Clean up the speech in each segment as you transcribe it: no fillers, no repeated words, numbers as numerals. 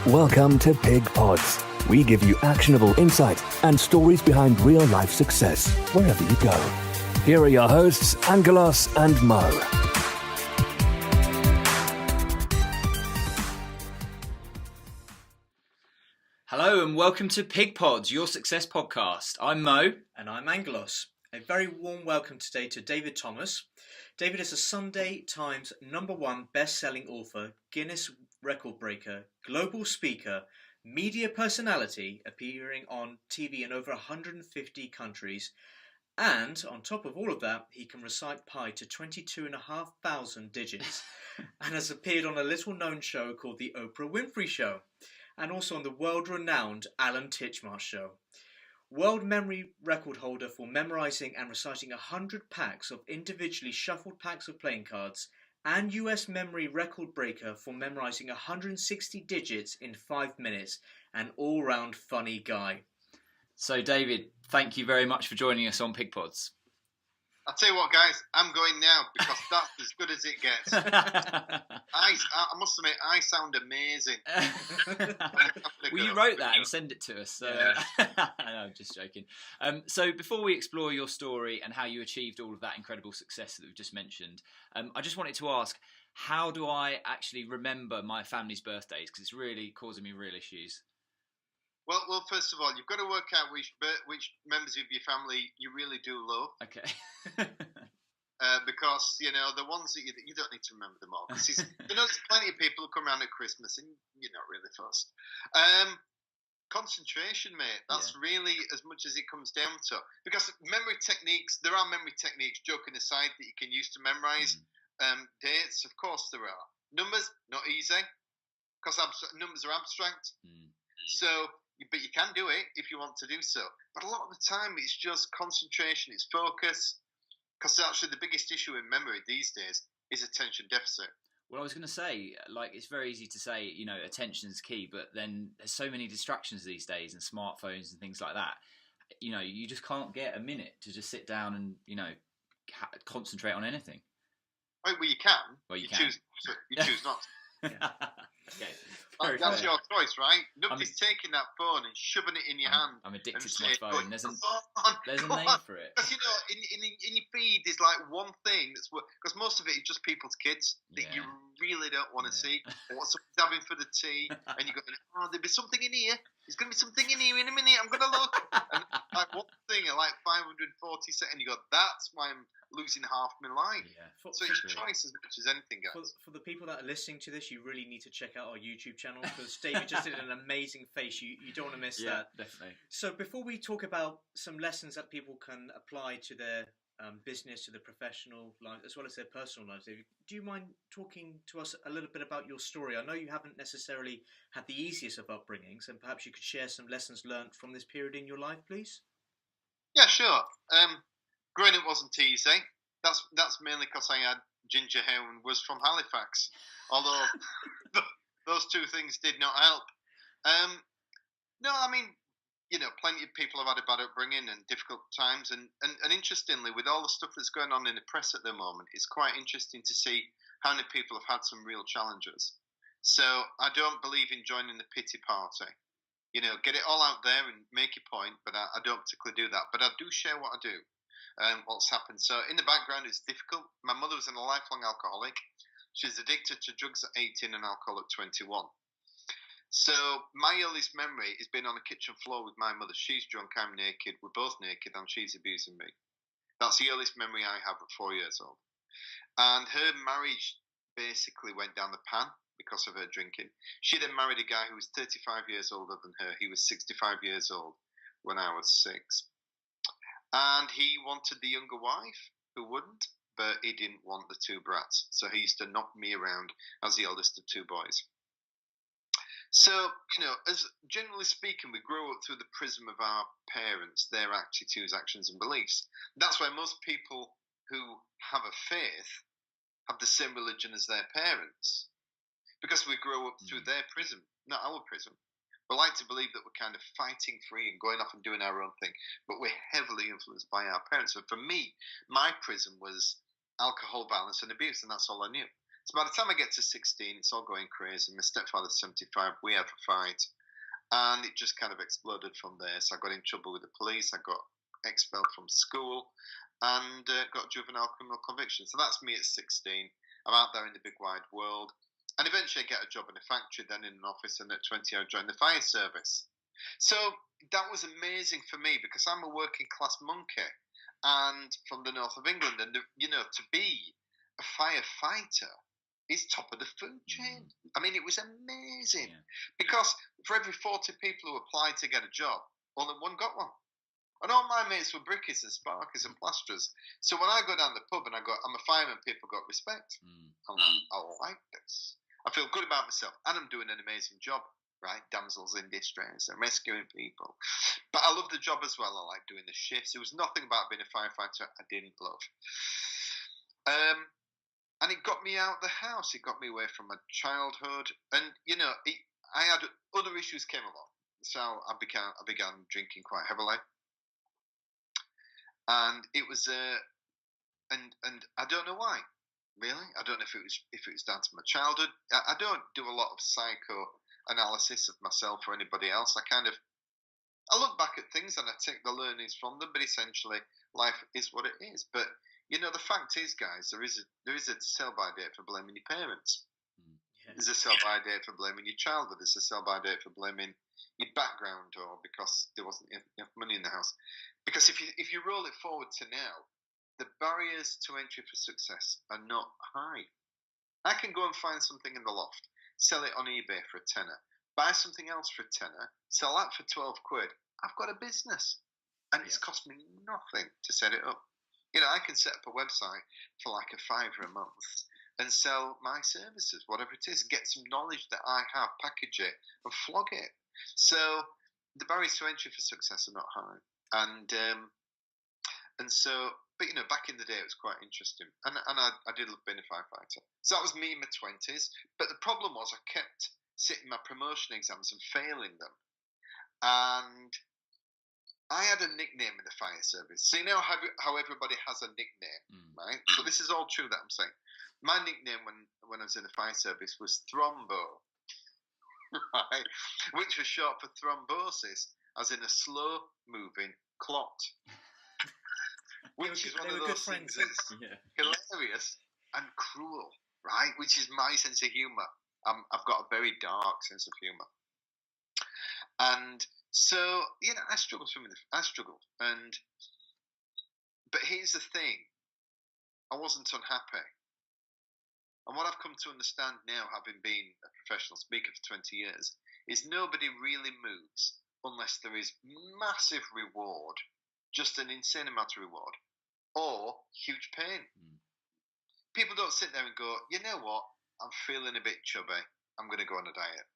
Welcome to Pig Pods. We give you actionable insight and stories behind real-life success wherever you go. Here are your hosts, Angelos and Mo. Hello and welcome to Pig Pods, your success podcast. I'm Mo. And I'm Angelos. A very warm welcome today to David Thomas. David is a Sunday Times #1 best-selling author, Guinness record breaker, global speaker, media personality, appearing on TV in over 150 countries. And on top of all of that, he can recite pi to 22,500 digits and has appeared on a little-known show called the Oprah Winfrey Show and also on the world-renowned Alan Titchmarsh Show. World memory record holder for memorizing and reciting 100 packs of individually shuffled packs of playing cards, and US memory record breaker for memorizing 160 digits in 5 minutes. An all-round funny guy. So David, thank you very much for joining us on Pig Pods. I'll tell you what, guys, I'm going now because that's as good as it gets. I must admit, I sound amazing. Well, you wrote that and sent it to us. So. Yeah. No, I'm just joking. So before we explore your story and how you achieved all of that incredible success that we've just mentioned, I just wanted to ask, how do I actually remember my family's birthdays? Because it's really causing me real issues. Well, first of all, you've got to work out which members of your family you really do love. Okay. Because, the ones that you don't need to remember them all. Because, there's plenty of people who come around at Christmas and you're not really fussed. Concentration, mate. That's really as much as it comes down to. Because there are memory techniques, joking aside, that you can use to memorize dates. Of course there are. Numbers, not easy. Because numbers are abstract. So... But you can do it if you want to do so. But a lot of the time, it's just concentration, it's focus. Because actually the biggest issue in memory these days is attention deficit. Well, I was going to say, it's very easy to say, attention is key, but then there's so many distractions these days and smartphones and things like that. You just can't get a minute to just sit down and, concentrate on anything. Well, you can. Well, you can. You choose not to. Okay. That's your choice, right? Nobody's taking that phone and shoving it in your hand. I'm addicted to my phone. There's a name for it. Because in your feed there's like one thing because most of it is just people's kids that you really don't want to see. Or what someone's having for the tea, and you're going, there'll be something in here. There's going to be something in here in a minute. I'm going to look. And like one thing at like 540 seconds, you go, that's why I'm losing half my life. Yeah. So it's choice as much as anything, guys. For the people that are listening to this, you really need to check out our YouTube channel because David just did an amazing face. You don't want to miss that. Definitely. So before we talk about some lessons that people can apply to their business, to their professional life, as well as their personal lives, do you mind talking to us a little bit about your story? I know you haven't necessarily had the easiest of upbringings, and perhaps you could share some lessons learned from this period in your life, please. Yeah, sure. Growing up wasn't easy. That's mainly because I had ginger hair and was from Halifax. Although those two things did not help. No, I mean, plenty of people have had a bad upbringing and difficult times. And interestingly, with all the stuff that's going on in the press at the moment, it's quite interesting to see how many people have had some real challenges. So I don't believe in joining the pity party. Get it all out there and make your point, but I don't particularly do that. But I do share what I do and what's happened. So in the background, it's difficult. My mother was a lifelong alcoholic. She's addicted to drugs at 18 and alcohol at 21. So my earliest memory is being on the kitchen floor with my mother. She's drunk, I'm naked, we're both naked, and she's abusing me. That's the earliest memory I have at 4 years old. And her marriage basically went down the pan because of her drinking. She then married a guy who was 35 years older than her. He was 65 years old when I was 6. And he wanted the younger wife, who wouldn't, but he didn't want the two brats. So he used to knock me around as the eldest of two boys. So, as generally speaking, we grow up through the prism of our parents, their attitudes, actions, and beliefs. That's why most people who have a faith have the same religion as their parents, because we grow up through their prism, not our prism. We like to believe that we're kind of fighting free and going off and doing our own thing, but we're heavily influenced by our parents. So for me, my prism was alcohol, violence, and abuse, and that's all I knew. So by the time I get to 16, it's all going crazy. My stepfather's 75. We have a fight, and it just kind of exploded from there. So I got in trouble with the police. I got expelled from school, and got juvenile criminal conviction. So that's me at 16. I'm out there in the big wide world, and eventually I get a job in a factory, then in an office, and at 20 I joined the fire service. So that was amazing for me because I'm a working class monkey, and from the north of England, and to be a firefighter is top of the food chain. I mean, it was amazing because for every 40 people who applied to get a job, only one got one. And all my mates were brickies and sparkers and plasterers. So when I go down the pub and I'm a fireman, people got respect. I'm like, I like this. I feel good about myself, and I'm doing an amazing job, right? Damsels in distress and rescuing people. But I love the job as well. I like doing the shifts. There was nothing about being a firefighter I didn't love. And it got me out of the house. It got me away from my childhood. And, I had other issues came along. So I began drinking quite heavily. And it was, and I don't know why, really. I don't know if it was down to my childhood. I don't do a lot of psychoanalysis of myself or anybody else. I look back at things and I take the learnings from them, but essentially life is what it is. But the fact is, guys, there is a sell-by date for blaming your parents. Yeah. There's a sell-by date for blaming your childhood. There's a sell-by date for blaming your background, or because there wasn't enough money in the house. Because if you roll it forward to now, the barriers to entry for success are not high. I can go and find something in the loft, sell it on eBay for a tenner, buy something else for a tenner, sell that for 12 quid. I've got a business, and it's cost me nothing to set it up. I can set up a website for like a £5 a month and sell my services, whatever it is, get some knowledge that I have, package it, and flog it. So the barriers to entry for success are not high, and so, but back in the day it was quite interesting, and I did love being a firefighter. So that was me in my 20s. But the problem was I kept sitting my promotion exams and failing them, and I had a nickname in the fire service. So how everybody has a nickname, right? So this is all true that I'm saying. My nickname when I was in the fire service was Thrombo, right? Which was short for thrombosis, as in a slow-moving clot. Which is one of those things that's hilarious and cruel, right? Which is my sense of humour. I've got a very dark sense of humour. And so, I struggled. But here's the thing. I wasn't unhappy. And what I've come to understand now, having been a professional speaker for 20 years, is nobody really moves unless there is massive reward, just an insane amount of reward, or huge pain. People don't sit there and go, you know what, I'm feeling a bit chubby, I'm going to go on a diet.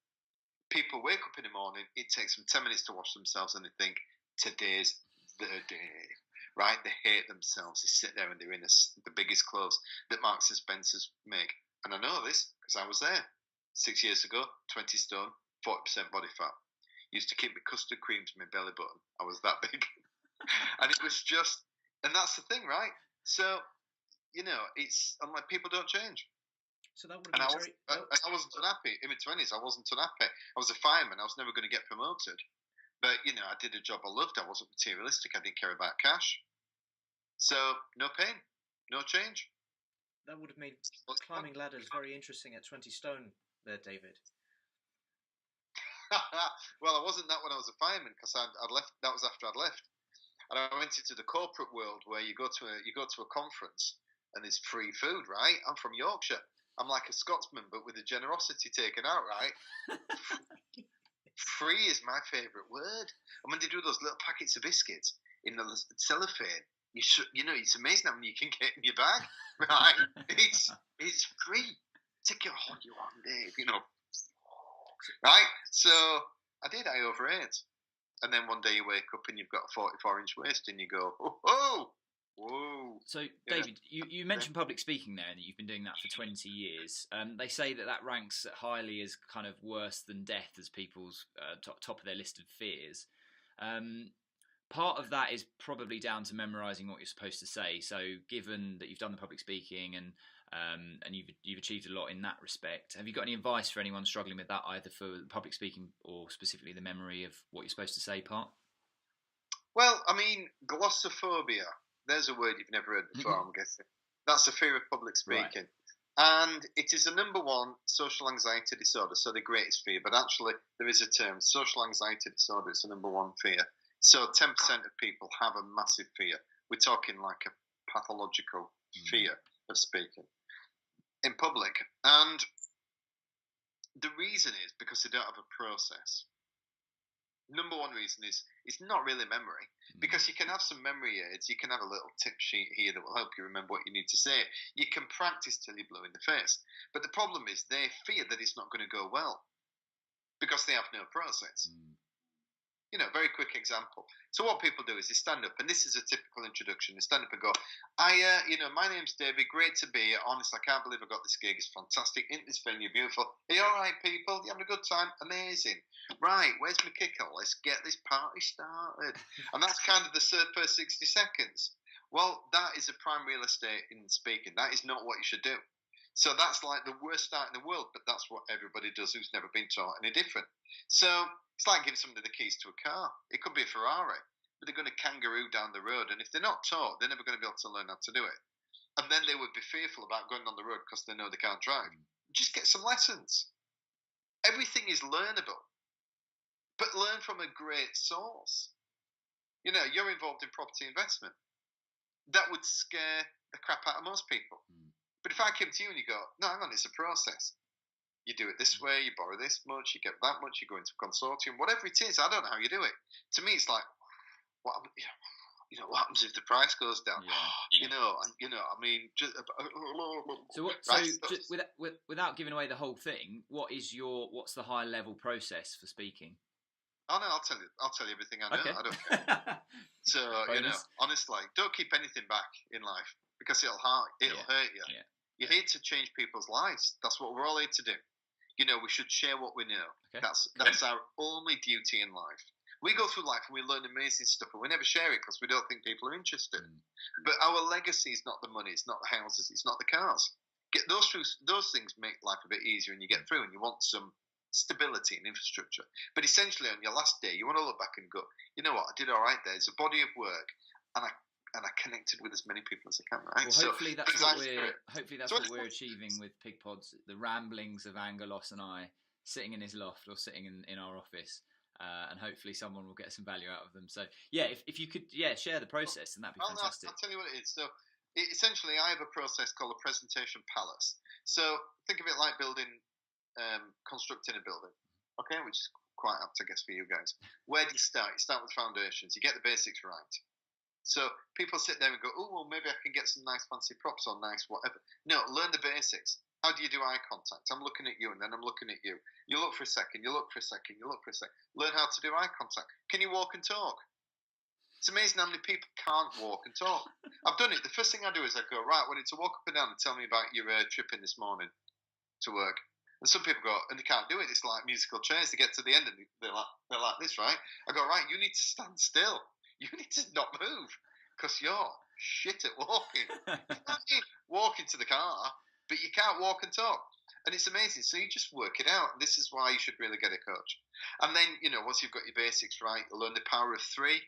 People wake up in the morning, it takes them 10 minutes to wash themselves, and they think, today's the day, right? They hate themselves. They sit there and they're in the biggest clothes that Marks and Spencer's make. And I know this because I was there 6 years ago, 20 stone, 40% body fat. Used to keep my custard cream to my belly button. I was that big. And it was just, and that's the thing, right? So, it's, I'm like, people don't change. So that would have been I wasn't unhappy. In my 20s, I wasn't unhappy. I was a fireman. I was never going to get promoted. But, I did a job I loved. I wasn't materialistic. I didn't care about cash. So, no pain, no change. That would have made climbing ladders very interesting at 20 stone there, David. Well, I wasn't that when I was a fireman, because I'd left. That was after I'd left. And I went into the corporate world where you go to a conference and there's free food, right? I'm from Yorkshire. I'm like a Scotsman, but with the generosity taken out, right? Free is my favourite word. And when they do those little packets of biscuits in the cellophane, it's amazing how many you can get in your bag, right? It's free. Take your all you want, Dave, right? So I overate. And then one day you wake up and you've got a 44-inch waist and you go, oh, whoa. So, David, you mentioned public speaking there, and that you've been doing that for 20 years. They say that ranks highly as kind of worse than death as people's top of their list of fears. Part of that is probably down to memorising what you're supposed to say. So given that you've done the public speaking and and you've achieved a lot in that respect. Have you got any advice for anyone struggling with that, either for public speaking or specifically the memory of what you're supposed to say part? Well, I mean, glossophobia. There's a word you've never heard before, I'm guessing. That's a fear of public speaking. Right. And it is the number one social anxiety disorder, so the greatest fear. But actually, there is a term, social anxiety disorder. It's the number one fear. So 10% of people have a massive fear. We're talking like a pathological fear of speaking in public. And the reason is because they don't have a process. Number one reason is it's not really memory, because you can have some memory aids. You can have a little tip sheet here that will help you remember what you need to say. You can practice till you're blue in the face. But the problem is they fear that it's not going to go well because they have no process. You know, very quick example. So what people do is they stand up, and this is a typical introduction. They stand up and go, my name's David, great to be here. Honestly, I can't believe I got this gig. It's fantastic. Isn't this venue beautiful? Are you all right, people? You having a good time? Amazing. Right, where's my kicker? Let's get this party started. And that's kind of the first 60 seconds. Well, that is a prime real estate in speaking. That is not what you should do. So that's like the worst start in the world, but that's what everybody does who's never been taught any different. So it's like giving somebody the keys to a car. It could be a Ferrari, but they're going to kangaroo down the road. And if they're not taught, they're never going to be able to learn how to do it. And then they would be fearful about going on the road because they know they can't drive. Just get some lessons. Everything is learnable, but learn from a great source. You know, you're involved in property investment. That would scare the crap out of most people. But if I came to you and you go, no, hang on, it's a process. You do it this way, you borrow this much, you get that much, you go into a consortium, whatever it is, I don't know how you do it. To me, it's like, what happens if the price goes down? I mean, just, without giving away the whole thing, what's the high level process for speaking? Oh no, I'll tell you everything I know. Okay. I don't care. So honestly, don't keep anything back in life because it'll hurt you. Yeah. You're here to change people's lives. That's what we're all here to do. You know, we should share what we know. Okay. That's our only duty in life. We go through life and we learn amazing stuff, and we never share it because we don't think people are interested. But our legacy is not the money, it's not the houses, it's not the cars. Get those things make life a bit easier, and you get through, and you want some stability and infrastructure. But essentially, on your last day, you want to look back and go, you know what, I did all right there. It's a body of work, and I connected with as many people as I can. Right? Well, hopefully that's what we're achieving with Pig Pods. The ramblings of Angelos and I sitting in his loft or sitting in our office, and hopefully someone will get some value out of them. So yeah, if you could share the process, then that'd be fantastic. I'll tell you what it is. So essentially, I have a process called a presentation palace. So think of it like constructing a building, okay, which is quite apt, I guess, for you guys. Where do you start? You start with foundations. You get the basics right. So people sit there and go, oh, well, maybe I can get some nice fancy props or nice whatever. No, learn the basics. How do you do eye contact? I'm looking at you and then I'm looking at you. You look for a second, you look for a second, you look for a second. Learn how to do eye contact. Can you walk and talk? It's amazing how many people can't walk and talk. I've done it. The first thing I do is I go, right, I need to walk up and down and tell me about your trip in this morning to work. And some people go, and they can't do it. It's like musical chairs. They get to the end and they're like this, right? I go, right, you need to stand still. You need to not move because you're shit at walking. You walk into the car, but you can't walk and talk. And it's amazing. So you just work it out. This is why you should really get a coach. And then, once you've got your basics right, you'll learn the power of three.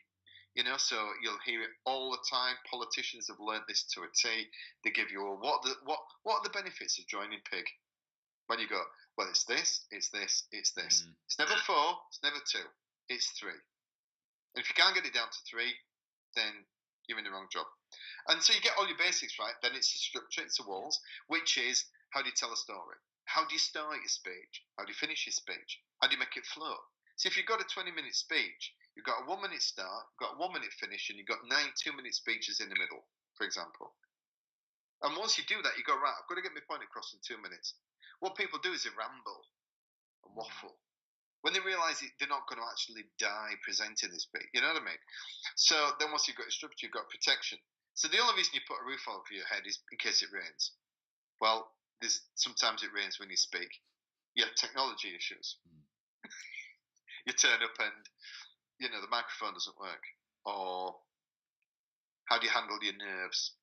So you'll hear it all the time. Politicians have learned this to a T. They give you what are the benefits of joining Pig? When you go, well, it's this, it's this, it's this. It's never 4, it's never 2, it's 3. And if you can't get it down to 3, then you're in the wrong job. And so you get all your basics right, then it's the structure, it's the walls, which is how do you tell a story? How do you start your speech? How do you finish your speech? How do you make it flow? So if you've got a 20-minute speech, you've got a 1-minute start, you've got a 1-minute finish, and you've got 9 2-minute speeches in the middle, for example. And once you do that, you go, right, I've got to get my point across in 2 minutes. What people do is they ramble and waffle. When they realise they're not going to actually die presenting this bit, you know what I mean? So then once you've got a structure, you've got protection. So the only reason you put a roof over your head is in case it rains. Well, sometimes it rains when you speak. You have technology issues. You turn up and, the microphone doesn't work. Or how do you handle your nerves?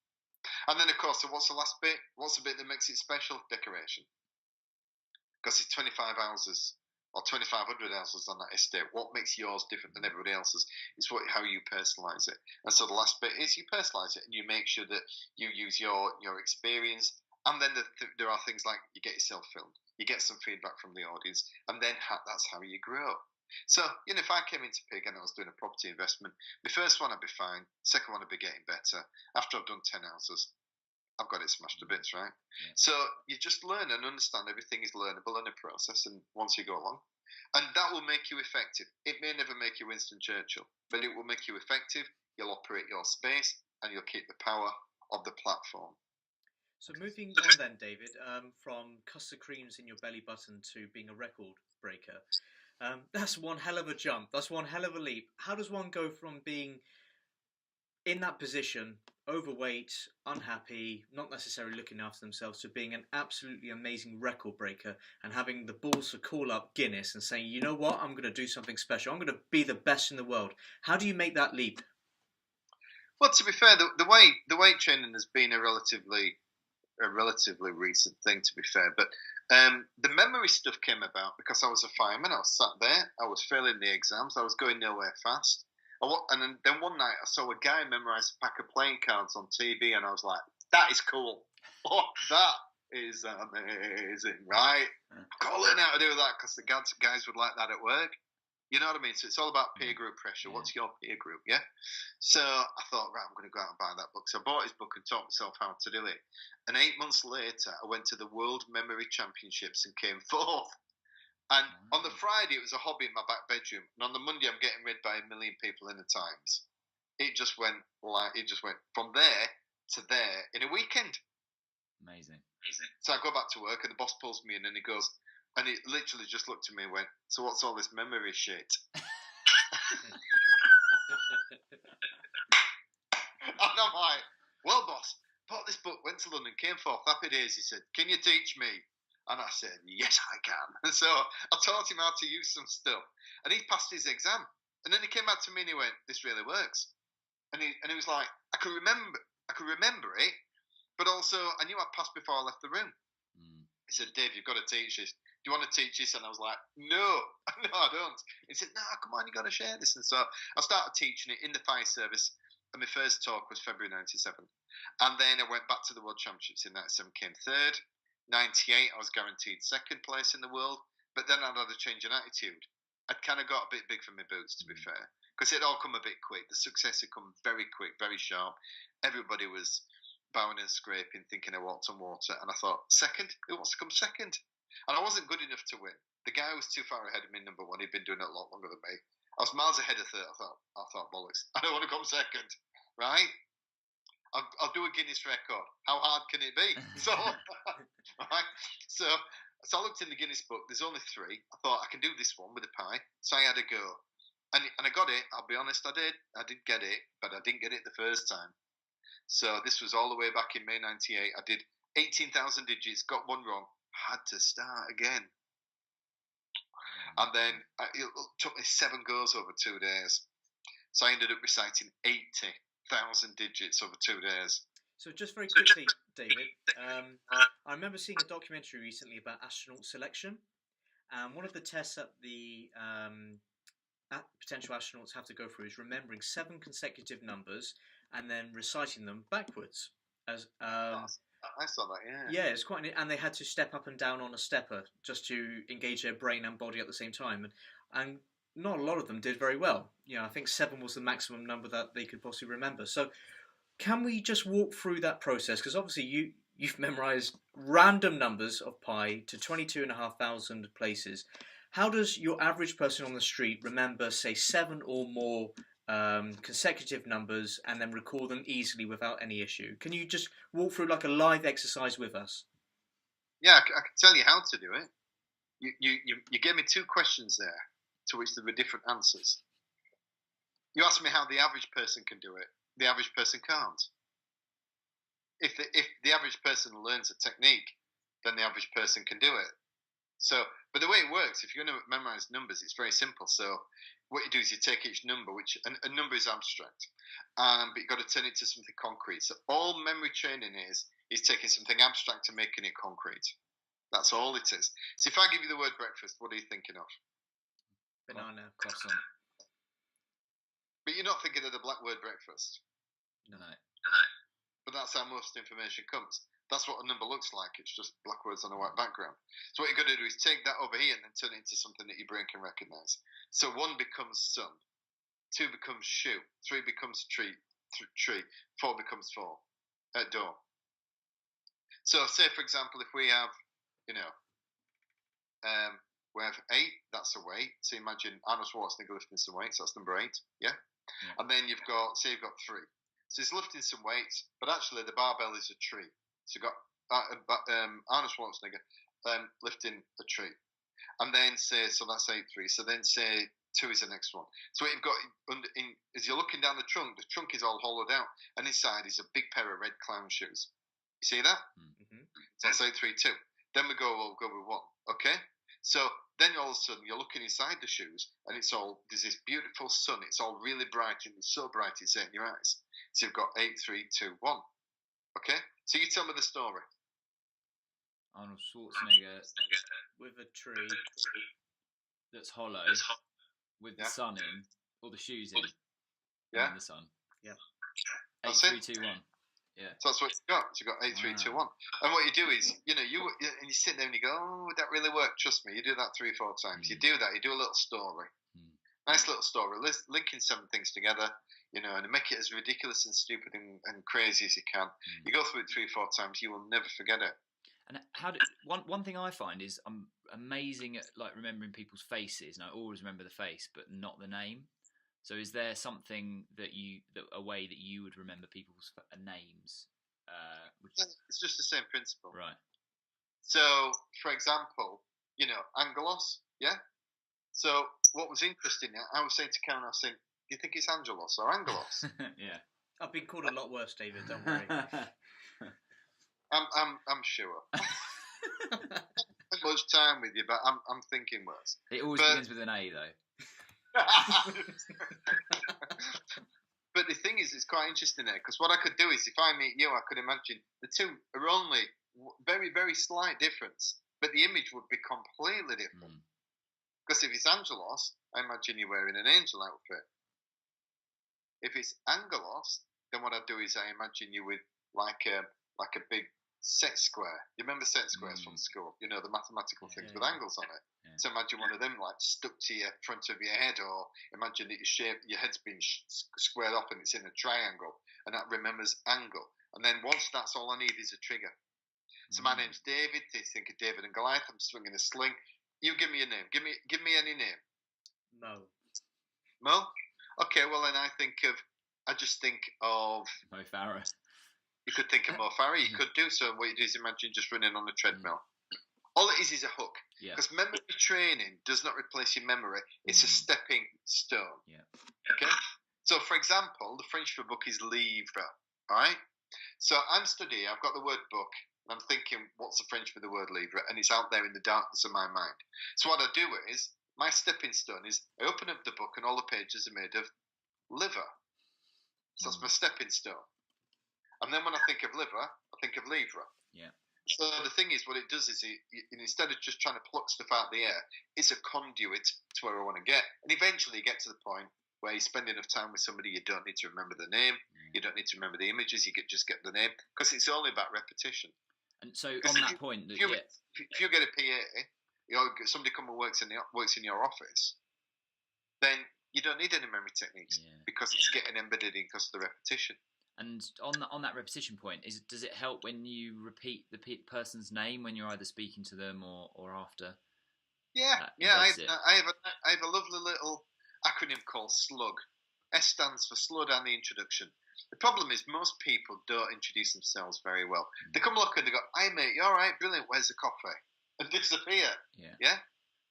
And then, of course, so what's the last bit? What's the bit that makes it special? Decoration. Because it's 25 houses or 2,500 houses on that estate. What makes yours different than everybody else's is how you personalise it. And so the last bit is you personalise it and you make sure that you use your experience. And then there are things like you get yourself filmed, you get some feedback from the audience, and then that's how you grow. So, if I came into Pig and I was doing a property investment, my first one I'd be fine, second one I'd be getting better. After I've done 10 houses, I've got it smashed to bits, right? Yeah. So you just learn and understand everything is learnable in a process, and once you go along, and that will make you effective. It may never make you Winston Churchill, but it will make you effective. You'll operate your space, and you'll keep the power of the platform. So moving on then, David, from custard creams in your belly button to being a record breaker, that's one hell of a jump. That's one hell of a leap. How does one go from being in that position, overweight, unhappy, not necessarily looking after themselves, to being an absolutely amazing record breaker and having the balls to call up Guinness and saying, you know what, I'm going to do something special. I'm going to be the best in the world. How do you make that leap? Well, to be fair, the weight training has been a relatively recent thing, to be fair. But the memory stuff came about because I was a fireman. I was sat there. I was failing the exams. I was going nowhere fast. And then one night I saw a guy memorise a pack of playing cards on TV, and I was like, that is cool. Oh, that is amazing, right? I've got to learn how to do that because the guys would like that at work. You know what I mean? So it's all about peer group pressure. Yeah. What's your peer group, yeah? So I thought, right, I'm going to go out and buy that book. So I bought his book and taught myself how to do it. And 8 months later, I went to the World Memory Championships and came fourth. And on the Friday, it was a hobby in my back bedroom. And on the Monday, I'm getting read by 1 million people in the Times. It just went from there to there in a weekend. Amazing. So I go back to work and the boss pulls me in and he goes, and he literally just looked at me and went, so what's all this memory shit? And I'm like, well, boss, bought this book, went to London, came forth, happy days. He said, can you teach me? And I said, yes, I can. So I taught him how to use some stuff. And he passed his exam. And then he came back to me and he went, this really works. And he was like, I could remember it, but also I knew I'd passed before I left the room. He said, Dave, you've got to teach this. Do you want to teach this? And I was like, no, I don't. He said, no, come on, you got to share this. And so I started teaching it in the fire service. And my first talk was February 97. And then I went back to the World Championships in 97, came third. 98, I was guaranteed second place in the world. But then I'd had a change in attitude. I'd kind of got a bit big for my boots, to be fair. Because it all come a bit quick. The success had come very quick, very sharp. Everybody was bowing and scraping, thinking I walked on water. And I thought, second? Who wants to come second? And I wasn't good enough to win. The guy was too far ahead of me, number one. He'd been doing it a lot longer than me. I was miles ahead of third. I thought, bollocks. I don't want to come second, right? I'll do a Guinness record. How hard can it be? So, right? So I looked in the Guinness book. There's only 3. I thought I can do this one with a pie. So I had a go, and I got it. I'll be honest, I did. I did get it, but I didn't get it the first time. So this was all the way back in May 98. I did 18,000 digits, got one wrong, had to start again. And then it took me 7 goes over 2 days. So I ended up reciting 80,000 digits over 2 days. So just very quickly, David, I remember seeing a documentary recently about astronaut selection. And one of the tests that the potential astronauts have to go through is remembering 7 consecutive numbers and then reciting them backwards. I saw that, yeah. Yeah, it's quite, and they had to step up and down on a stepper just to engage their brain and body at the same time, and not a lot of them did very well. I think 7 was the maximum number that they could possibly remember. So, can we just walk through that process? Because obviously you've memorised random numbers of pi to 22,500 places. How does your average person on the street remember, say, 7 or more consecutive numbers and then recall them easily without any issue? Can you just walk through like a live exercise with us? Yeah, I can tell you how to do it. You gave me 2 questions there, to which there were different answers. You asked me how the average person can do it. The average person can't. If the average person learns a technique, then the average person can do it. So But the way it works, if you're going to memorize numbers, it's very simple. So what you do is you take each number, which a number is abstract, but you've got to turn it to something concrete. So all memory training is taking something abstract and making it concrete. That's all it is. So if I give you the word breakfast, what are you thinking of? Banana. Croissant. But you're not thinking of the black word breakfast. No. But that's how most information comes. That's what a number looks like. It's just black words on a white background. So what you've got to do is take that over here and then turn it into something that your brain can recognise. So 1 becomes sun, 2 becomes shoe, 3 becomes tree, 4 becomes door. So say, for example, if we have, we have 8, that's a weight. So imagine Arnold Schwarzenegger lifting some weights, that's number 8, yeah? And then you've got 3. So he's lifting some weights, but actually the barbell is a tree. So you've got Arnold Schwarzenegger lifting a tree. And then so that's 8, 3. So then say 2 is the next one. So what you've got, as you're looking down the trunk is all hollowed out. And inside is a big pair of red clown shoes. You see that? Mm-hmm. So that's 8, 3, 2. Then we'll go with 1. Okay? So then all of a sudden you're looking inside the shoes and there's this beautiful sun. It's all really bright and it's so bright it's in your eyes. So you've got 8, 3, 2, 1. Okay? So you tell me the story. Arnold Schwarzenegger With a tree. that's hollow with the sun in, or the shoes in. Yeah. In the sun. Yeah. 8, 3, 2, 1. Yeah. So that's what you've got. So you've got 8, 3, 2, 1. And what you do is, you sit there and you go, oh, that really worked. Trust me. You do that 3 or 4 times. You do that. You do a little story. Nice little story. Linking 7 things together, and make it as ridiculous and stupid and crazy as you can. You go through it 3 or 4 times, you will never forget it. And one thing I find is I'm amazing at like remembering people's faces, and I always remember the face, but not the name. So is there something a way that you would remember people's names? It's just the same principle. Right. So, for example, Angelos, yeah? So what was interesting, I was saying to Karen, do you think it's Angelos or Angelos? Yeah. I've been called a lot worse, David, don't worry. I'm sure. I spent much time with you, but I'm thinking worse. It always begins with an A, though. But the thing is, it's quite interesting there, because what I could do is, if I meet you, I could imagine the two are only very, very slight difference, but the image would be completely different. Because if it's Angelos, I imagine you're wearing an angel outfit. If it's Angelos, then what I do is I imagine you with like a big set square. You remember set squares from school? The mathematical things with angles on it. Yeah. So imagine one of them like stuck to your front of your head, or imagine that your head's been squared up and it's in a triangle, and that remembers angle. And then once that's all I need is a trigger. So my name's David. They think of David and Goliath. I'm swinging a sling. You give me a name. Give me any name. Mo? Okay, well then I just think of Mo Farah. You could think of Mo Farah. You could do so. What you do is imagine just running on a treadmill. All it is a hook. Because memory training does not replace your memory. It's a stepping stone. Yeah. Okay? So, for example, the French for book is livre. All right? So I'm studying. I've got the word book. And I'm thinking, what's the French for the word livre? And it's out there in the darkness of my mind. So what I do is, my stepping stone is, I open up the book and all the pages are made of liver. So that's my stepping stone. And then when I think of liver, I think of livre. Yeah. So the thing is, what it does is, instead of just trying to pluck stuff out of the air, it's a conduit to where I want to get. And eventually you get to the point where you spend enough time with somebody, you don't need to remember the name, you don't need to remember the images, you just get the name, because it's only about repetition. And so on that point, if you get a PA, somebody come and works in your office, then you don't need any memory techniques because it's getting embedded in because of the repetition. And on that repetition point, does it help when you repeat the person's name when you're either speaking to them or after? Yeah. I have a lovely little acronym called SLUG. S stands for slow down the introduction. The problem is most people don't introduce themselves very well. They come look and they go, "Hi mate, you all right? Brilliant. Where's the coffee?" and disappear. Yeah.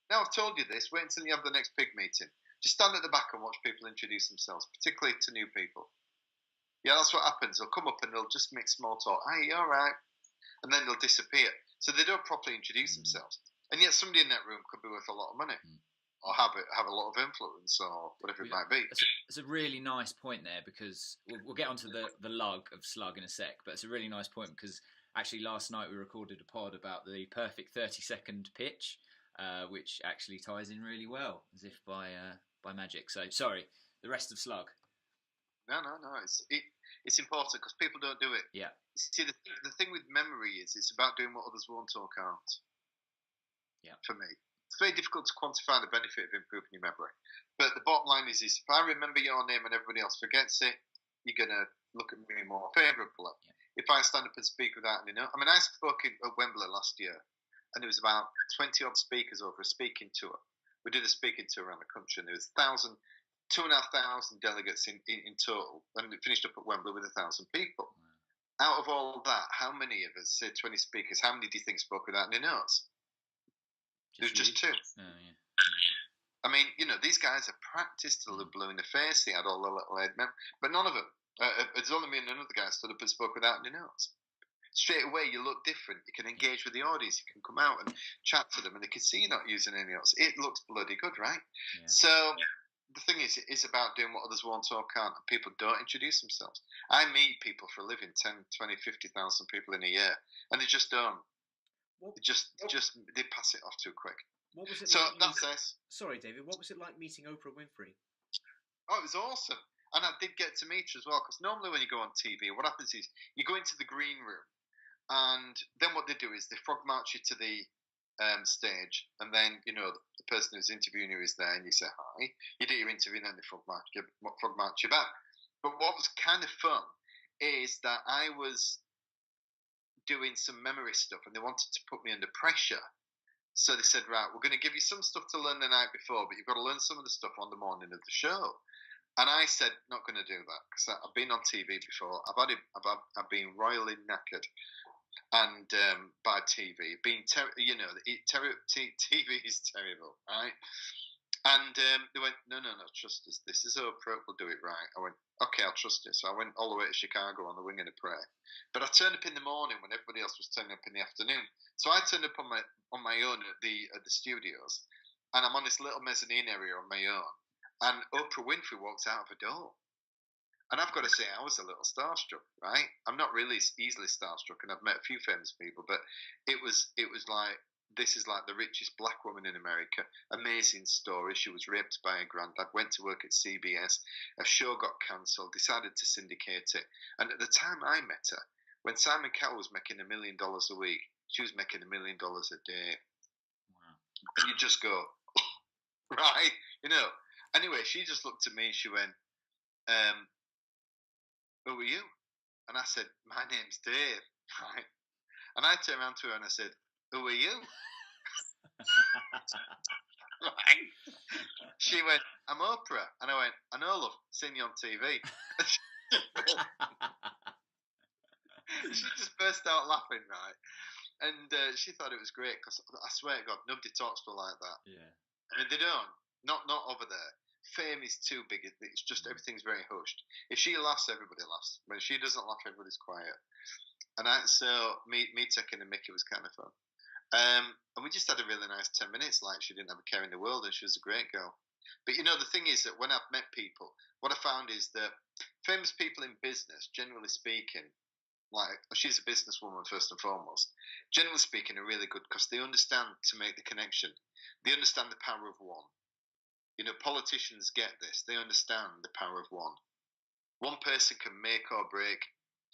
Now I've told you this. Wait until you have the next pig meeting. Just stand at the back and watch people introduce themselves, particularly to new people. Yeah, that's what happens. They'll come up and they'll just make small talk. "Hi, you all right?" and then they'll disappear. So they don't properly introduce themselves. And yet somebody in that room could be worth a lot of money, or have a lot of influence, or whatever it might be. It's a really nice point there, because we'll get onto the lug of slug in a sec, but it's a really nice point because actually last night we recorded a pod about the perfect 30-second pitch, which actually ties in really well, as if by magic. So sorry, the rest of slug. No. It's important because people don't do it. Yeah. See, the thing with memory is it's about doing what others won't or can't. Yeah. For me, it's very difficult to quantify the benefit of improving your memory. But the bottom line is if I remember your name and everybody else forgets it, you're gonna look at me more favourably. Yeah. If I stand up and speak without any note, I mean, I spoke at Wembley last year, and there was about 20 odd speakers over a speaking tour. We did a speaking tour around the country, and there was 2,500 delegates in total, and it finished up at Wembley with 1,000 people. Wow. Out of all that, how many of us, say 20 speakers, how many do you think spoke without any notes? There was just 2. Oh, yeah. I mean, these guys are practiced till they're blue in the face. They had all the little head but none of them. It's only me and another guy stood up and spoke without any notes. Straight away, you look different. You can engage with the audience. You can come out and chat to them, and they can see you're not using any notes. It looks bloody good, right? Yeah. So the thing is, it's about doing what others won't or can't, and people don't introduce themselves. I meet people for a living, 10, 20, 50,000 people in a year, and they just don't. They pass it off too quick. What was it? So that's this. Sorry, David. What was it like meeting Oprah Winfrey? Oh, it was awesome, and I did get to meet her as well. Because normally when you go on TV, what happens is you go into the green room, and then what they do is they frog march you to the stage, and then the person who's interviewing you is there, and you say hi. You do your interview, and then they frog march you back. But what was kind of fun is that I was doing some memory stuff, and they wanted to put me under pressure. So they said, right, we're going to give you some stuff to learn the night before, but you've got to learn some of the stuff on the morning of the show. And I said, not going to do that, because I've been on TV before. I've been royally knackered, and by TV, TV is terrible, right? And they went, no, trust us. This is Oprah. We'll do it right. I went, okay, I'll trust you. So I went all the way to Chicago on the wing and a prayer. But I turned up in the morning when everybody else was turning up in the afternoon. So I turned up on my own at the studios, and I'm on this little mezzanine area on my own. And Oprah Winfrey walks out of a door. And I've got to say, I was a little starstruck, right? I'm not really easily starstruck, and I've met a few famous people, but it was like, this is like the richest black woman in America. Amazing story. She was raped by her granddad, went to work at CBS. Her show got cancelled, decided to syndicate it. And at the time I met her, when Simon Cowell was making $1 million a week, she was making $1 million a day. Wow. And you just go, right? Anyway, she just looked at me and she went, who are you? And I said, my name's Dave, right? And I turned around to her and I said, who are you? Right? She went, I'm Oprah. And I went, I know, love, seen you on TV. She just burst out laughing, right? And she thought it was great, because I swear to God, nobody talks to her like that. Yeah. I mean, they don't. Not over there. Fame is too big. It's just everything's very hushed. If she laughs, everybody laughs. When she doesn't laugh, everybody's quiet. And so me taking a mickey was kind of fun. And we just had a really nice 10 minutes. Like, she didn't have a care in the world, and she was a great girl. But the thing is that when I've met people, what I found is that famous people in business, generally speaking, like, she's a businesswoman first and foremost, generally speaking, are really good because they understand to make the connection. They understand the power of one. Politicians get this. They understand the power of one. One person can make or break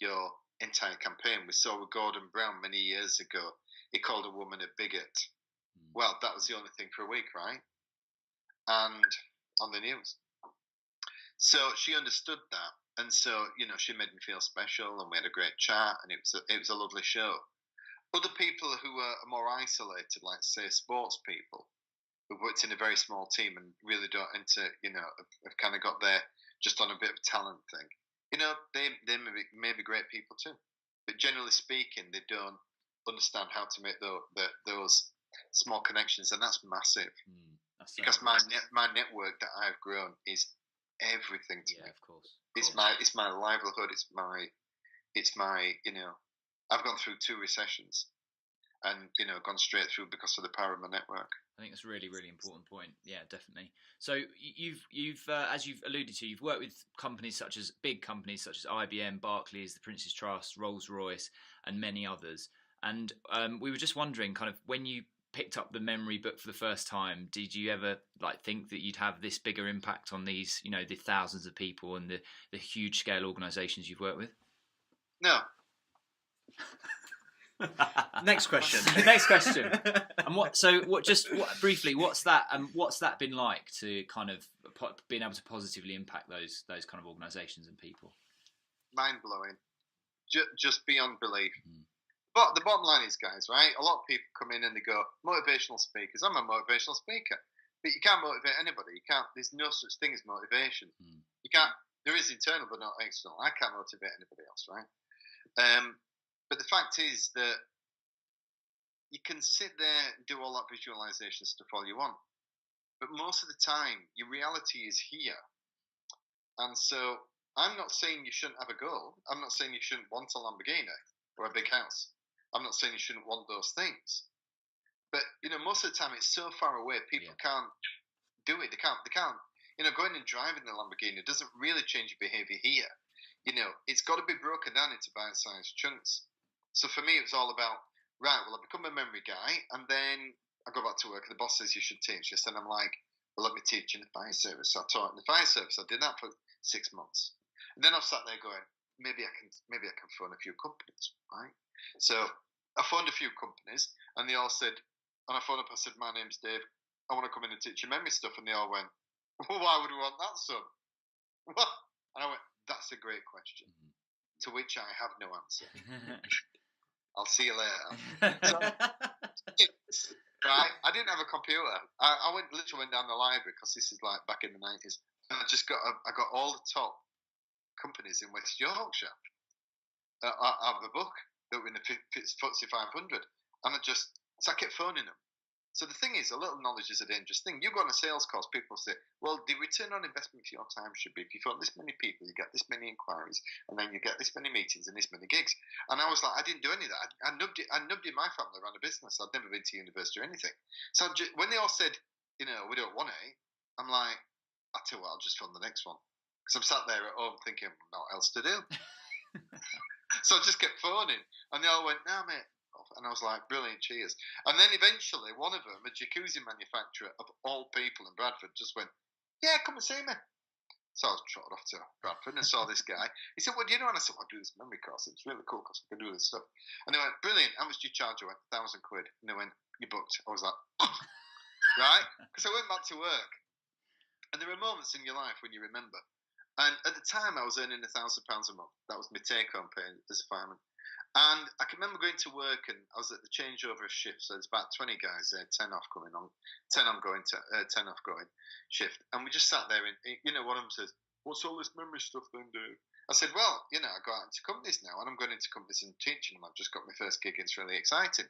your entire campaign. We saw with Gordon Brown many years ago. He called a woman a bigot. Well, that was the only thing for a week, right? And on the news. So she understood that. And so, she made me feel special, and we had a great chat, and it was a lovely show. Other people who are more isolated, like, say, sports people, who worked in a very small team and really don't have kind of got there just on a bit of talent thing. They may be great people too. But generally speaking, they don't understand how to make those small connections, and that's massive. Because my network that I've grown is everything to me. Yeah, of course. It's my livelihood. It's my I've gone through 2 recessions, and gone straight through because of the power of my network. I think that's a really, really important point. Yeah, definitely. So you've as you've alluded to, you've worked with big companies such as IBM, Barclays, the Prince's Trust, Rolls-Royce, and many others. And we were just wondering, kind of, when you picked up the memory book for the first time, did you ever think that you'd have this bigger impact on these, the thousands of people and the huge scale organisations you've worked with? No. Next question. Next question. And briefly, what's that been like to kind of being able to positively impact those kind of organisations and people? Mind blowing, just beyond belief. But the bottom line is, guys, right? A lot of people come in and they go, motivational speakers. I'm a motivational speaker, but you can't motivate anybody. You can't. There's no such thing as motivation. You can't. There is internal, but not external. I can't motivate anybody else, right? But the fact is that you can sit there and do all that visualization stuff all you want, but most of the time, your reality is here. And so I'm not saying you shouldn't have a goal. I'm not saying you shouldn't want a Lamborghini or a big house. I'm not saying you shouldn't want those things. But, most of the time it's so far away, people can't do it. They can't. Going and driving the Lamborghini doesn't really change your behavior here. It's got to be broken down into bite-sized chunks. So for me, it was all about, right, well, I become a memory guy, and then I go back to work, and the boss says you should teach this, and I'm like, well, let me teach in the fire service. So I taught in the fire service. I did that for 6 months. And then I've sat there going, maybe I can phone a few companies, right? So I phoned a few companies, and they all said, and I phoned up, I said, my name's Dave, I want to come in and teach you memory stuff. And they all went, well, why would we want that, son? What? And I went, that's a great question, to which I have no answer. I'll see you later. So, right? I didn't have a computer. I literally went down the library, because this is like back in the 90s. And I got all the top companies in West Yorkshire out of the book that were in the FTSE 500. And I kept phoning them. So the thing is, a little knowledge is a dangerous thing. You go on a sales course, people say, well, the return on investment for your time should be, if you phone this many people, you get this many inquiries, and then you get this many meetings and this many gigs. And I was like, I didn't do any of that. I nubbed in my family around a business. I'd never been to university or anything. So when they all said, we don't want it, I'm like, I tell you what, I'll just phone the next one. Because I'm sat there at home thinking, what else to do? So I just kept phoning. And they all went, no, mate. And I was like, brilliant, cheers. And then eventually, one of them, a jacuzzi manufacturer of all people in Bradford, just went, yeah, come and see me. So I was trotted off to Bradford and saw this guy. He said, what do you know? And I said, well, I do this memory course. It's really cool because I can do this stuff. And they went, brilliant. How much do you charge? I went, £1,000. And they went, you booked. I was like, right? Because I went back to work. And there are moments in your life when you remember. And at the time, I was earning £1,000 a month. That was my take-home pay as a fireman. And I can remember going to work, and I was at the changeover of shifts. So there's about 20 guys there, 10 off going on, 10 ongoing, 10 off going shift. And we just sat there, and one of them says, "What's all this memory stuff then do?" I said, "Well, I go out into companies now, and I'm going into companies and teaching them. I've just got my first gig. It's really exciting."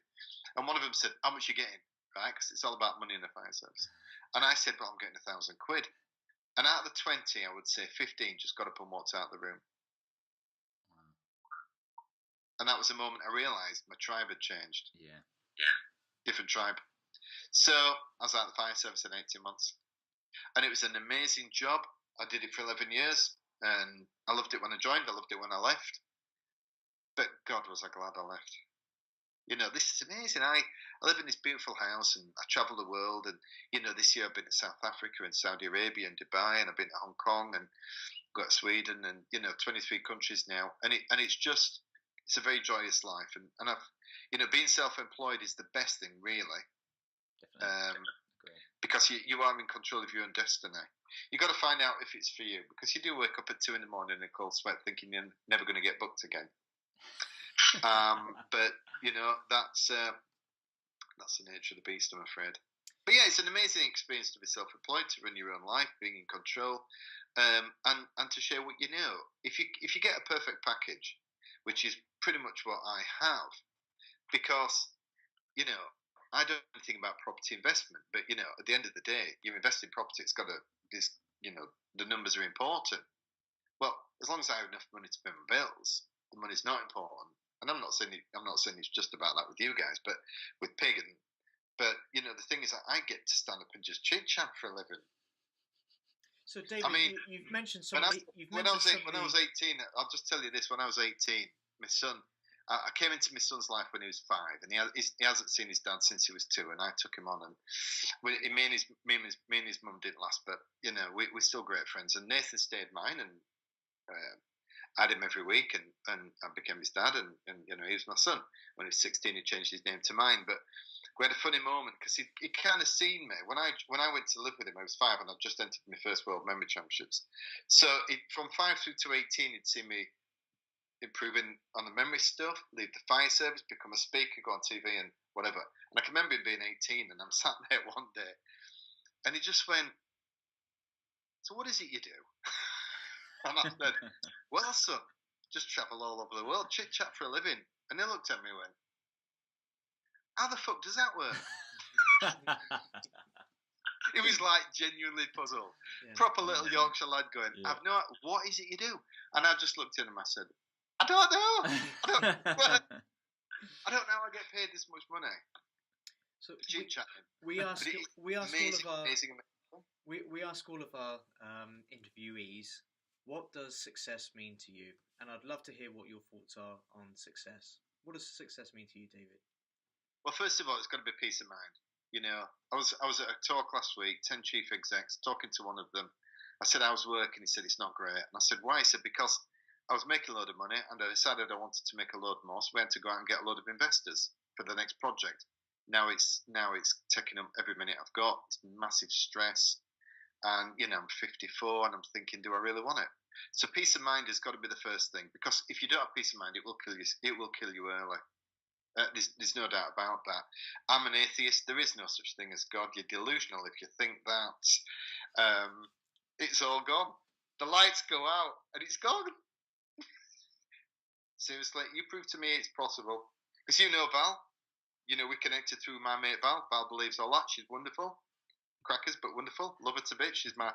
And one of them said, "How much are you getting?" Right, because it's all about money in the fire service. And I said, "Well, I'm getting £1,000." And out of the 20, I would say 15 just got up and walked out of the room. And that was the moment I realised my tribe had changed. Yeah. Different tribe. So I was out of the fire service in 18 months. And it was an amazing job. I did it for 11 years. And I loved it when I joined. I loved it when I left. But God, was I glad I left. This is amazing. I live in this beautiful house and I travel the world. And, this year I've been to South Africa and Saudi Arabia and Dubai. And I've been to Hong Kong and got to Sweden and, 23 countries now. And it's just... It's a very joyous life, and I've, being self-employed is the best thing, really, because you are in control of your own destiny. You got to find out if it's for you, because you do wake up at 2 a.m. in a cold sweat, thinking you're never going to get booked again. But that's the nature of the beast, I'm afraid. But yeah, it's an amazing experience to be self-employed, to run your own life, being in control, and to share what you know. If you get a perfect package, which is pretty much what I have, because, I don't know anything about property investment, but, at the end of the day, you invest in property, it's got the numbers are important. Well, as long as I have enough money to pay my bills, the money's not important. And I'm not saying it's just about that with you guys, but with Pig. But the thing is that I get to stand up and just chit chat for a living. So, David, I mean, you've mentioned when I was 18, I'll just tell you this: when I was 18, my son, I came into my son's life when he was 5, and he hasn't seen his dad since he was 2, and I took him on, and me and his mum didn't last, but we're still great friends. And Nathan stayed mine, and I had him every week, and I became his dad, and he was my son. When he was 16, he changed his name to mine, but we had a funny moment because he kind of seen me when I went to live with him. I was 5 and I'd just entered my first World Memory Championships. So from 5 through to 18, he'd seen me improving on the memory stuff, leave the fire service, become a speaker, go on TV and whatever. And I can remember him being 18 and I'm sat there one day and he just went, "So what is it you do?" And I said, "Well, son, just travel all over the world, chit chat for a living." And he looked at me and went, "How the fuck does that work?" He was like genuinely puzzled. Yeah. Proper little Yorkshire lad going, yeah. "I've no, what is it you do?" And I just looked at him and I said, "I don't know. I don't know how I get paid this much money." So we ask all of our interviewees, what does success mean to you? And I'd love to hear what your thoughts are on success. What does success mean to you, David? Well, first of all, it's got to be peace of mind. I was at a talk last week, 10 chief execs, talking to one of them. I said, "How's work?" And he said, "It's not great." And I said, "Why?" He said, "Because I was making a load of money and I decided I wanted to make a load more, so we had to go out and get a load of investors for the next project. Now it's taking up every minute I've got. It's massive stress. And, I'm 54 and I'm thinking, do I really want it?" So peace of mind has got to be the first thing, because if you don't have peace of mind, it will kill you. It will kill you early. There's no doubt about that. I'm an atheist. There is no such thing as God. You're delusional if you think that it's all gone. The lights go out and it's gone. Seriously, you prove to me it's possible. Because Val, we connected through my mate Val. Val believes all that. She's wonderful. Crackers, but wonderful. Love her to bits. She's a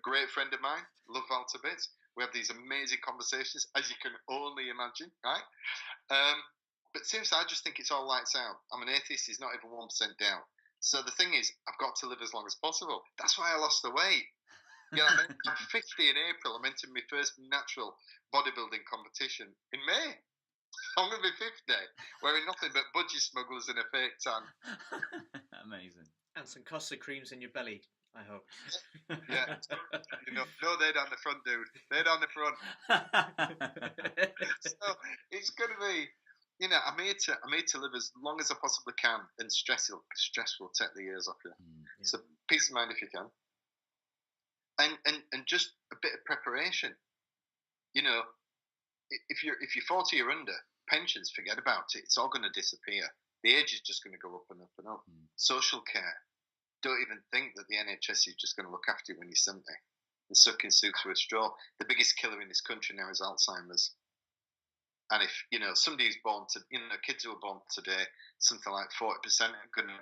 great friend of mine. Love Val to bits. We have these amazing conversations, as you can only imagine, right? But seriously, I just think it's all lights out. I'm an atheist. He's not even 1% down. So the thing is, I've got to live as long as possible. That's why I lost the weight. You know what I mean? I'm 50 in April. I'm entering my first natural bodybuilding competition in May. I'm going to be 50, wearing nothing but budgie smugglers in a fake tan. Amazing. And some custard creams in your belly, I hope. Yeah. No, they're down the front, dude. They're down the front. So it's going to be, I'm here to live as long as I possibly can, and stress will take the years off you. Yeah. So peace of mind if you can. And just a bit of preparation. If you're 40 or under, pensions, forget about it. It's all going to disappear. The age is just going to go up and up and up. Social care. Don't even think that the NHS is just going to look after you when you're 70 and sucking soup through a straw. The biggest killer in this country now is Alzheimer's. And if, somebody who's born to, kids who are born today, something like 40% are going to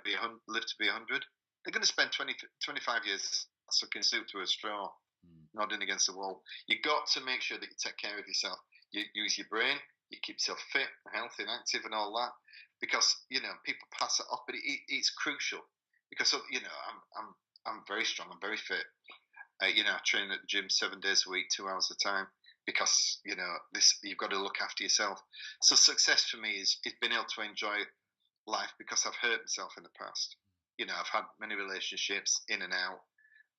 live to be 100. They're going to spend 25 years sucking soup through a straw, nodding against the wall. You've got to make sure that you take care of yourself. You use your brain, you keep yourself fit, healthy and active and all that. Because, people pass it off, but it's crucial. Because, I'm very strong, I'm very fit. I train at the gym 7 days a week, 2 hours at a time. Because, you've got to look after yourself. So success for me is being able to enjoy life, because I've hurt myself in the past. I've had many relationships in and out.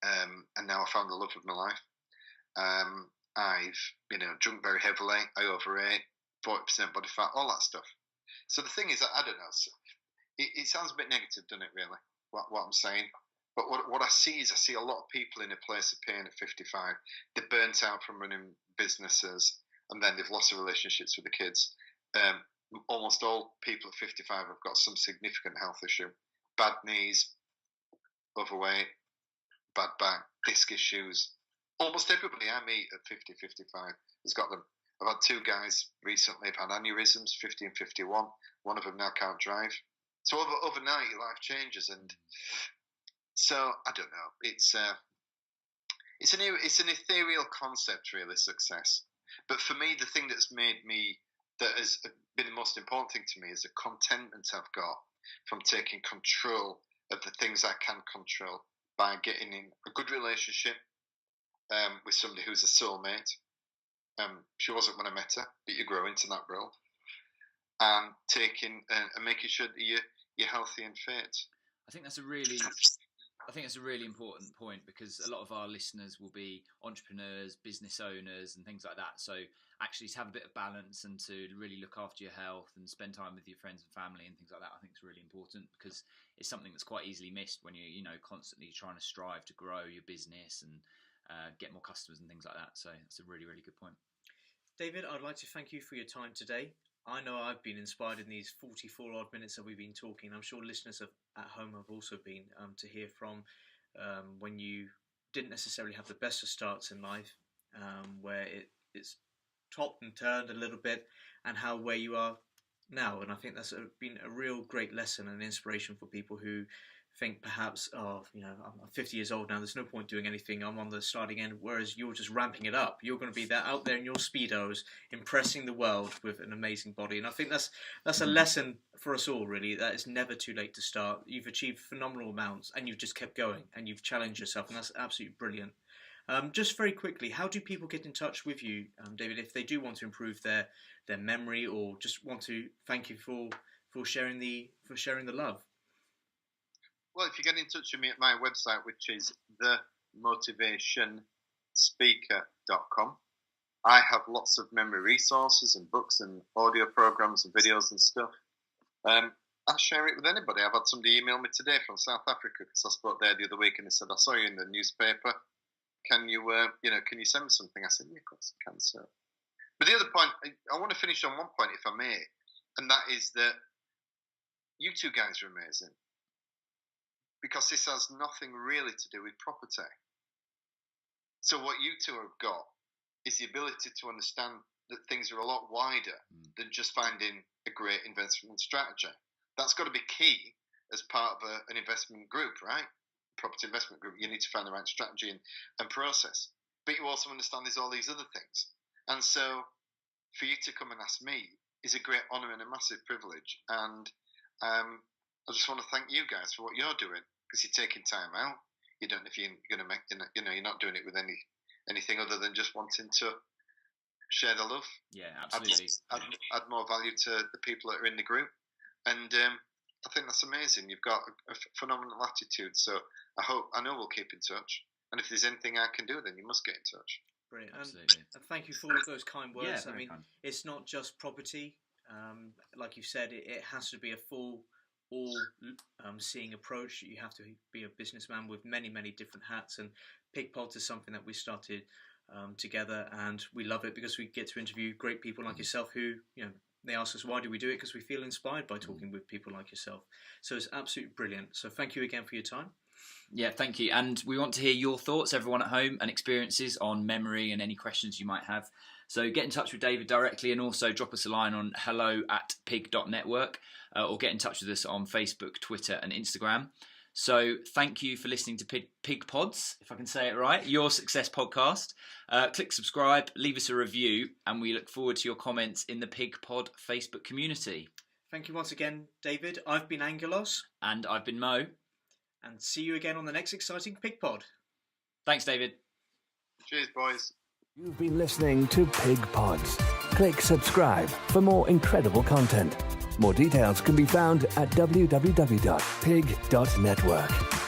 And now I found the love of my life. I've, drunk very heavily. I overate, 40% body fat, all that stuff. So the thing is, I don't know. It sounds a bit negative, doesn't it, really, what I'm saying? But what I see is a lot of people in a place of pain at 55. They're burnt out from running businesses, and then they've lost their relationships with the kids. Almost all people at 55 have got some significant health issue. Bad knees, overweight, bad back, disc issues. Almost everybody I meet at 50, 55 has got them. I've had 2 guys recently have had aneurysms, 50 and 51. One of them now can't drive. So overnight, your life changes, and so I don't know. It's an ethereal concept, really, success. But for me, the thing that's made me that has been the most important thing to me is the contentment I've got from taking control of the things I can control by getting in a good relationship with somebody who's a soulmate. She wasn't when I met her, but you grow into that role. And taking and making sure that you're healthy and fit. I think that's a really important point, because a lot of our listeners will be entrepreneurs, business owners, and things like that. So actually to have a bit of balance and to really look after your health and spend time with your friends and family and things like that, I think is really important, because it's something that's quite easily missed when you're, constantly trying to strive to grow your business and get more customers and things like that. So that's a really, really good point. David, I'd like to thank you for your time today. I know I've been inspired in these 44 odd minutes that we've been talking. I'm sure listeners at home have also been, to hear from when you didn't necessarily have the best of starts in life, where it's topped and turned a little bit, and how where you are now. And I think that's been a real great lesson and inspiration for people who think perhaps, I'm 50 years old now, there's no point doing anything, I'm on the starting end, whereas you're just ramping it up. You're going to be out there in your Speedos, impressing the world with an amazing body. And I think that's a lesson for us all, really, that it's never too late to start. You've achieved phenomenal amounts, and you've just kept going, and you've challenged yourself, and that's absolutely brilliant. Just very quickly, how do people get in touch with you, David, if they do want to improve their memory, or just want to thank you for sharing the love? Well, if you get in touch with me at my website, which is themotivationspeaker.com, I have lots of memory resources and books and audio programs and videos and stuff. I'll share it with anybody. I've had somebody email me today from South Africa, because I spoke there the other week, and they said, I saw you in the newspaper. Can you, can you send me something? I said, yeah, of course I can, sir. But the other point, I want to finish on one point, if I may, and that is that you two guys are amazing. Because this has nothing really to do with property. So what you two have got is the ability to understand that things are a lot wider than just finding a great investment strategy. That's got to be key as part of an investment group, right? Property investment group. You need to find the right strategy and process. But you also understand there's all these other things. And so for you to come and ask me is a great honour and a massive privilege. And I just want to thank you guys for what you're doing, because you're taking time out. You don't know if you're going to make, you're not doing it with anything other than just wanting to share the love. Yeah, absolutely. Add more value to the people that are in the group. And I think that's amazing. You've got a phenomenal attitude. So I know we'll keep in touch. And if there's anything I can do, then you must get in touch. Brilliant. And thank you for all of those kind words. Yeah, kind. It's not just property. Like you said, it has to be a full seeing approach. You have to be a businessman with many, many different hats, and Pig Pods is something that we started together, and we love it because we get to interview great people like yourself who, they ask us, why do we do it? Because we feel inspired by talking with people like yourself. So it's absolutely brilliant. So thank you again for your time. Yeah, thank you. And we want to hear your thoughts, everyone at home, and experiences on memory and any questions you might have. So get in touch with David directly, and also drop us a line on hello@pig.network, or get in touch with us on Facebook, Twitter and Instagram. So thank you for listening to Pig Pods, if I can say it right, your success podcast. Click subscribe, leave us a review, and we look forward to your comments in the Pig Pod Facebook community. Thank you once again, David. I've been Angelos. And I've been Mo. And see you again on the next exciting Pig Pod. Thanks, David. Cheers, boys. You've been listening to Pig Pods. Click subscribe for more incredible content. More details can be found at www.pig.network.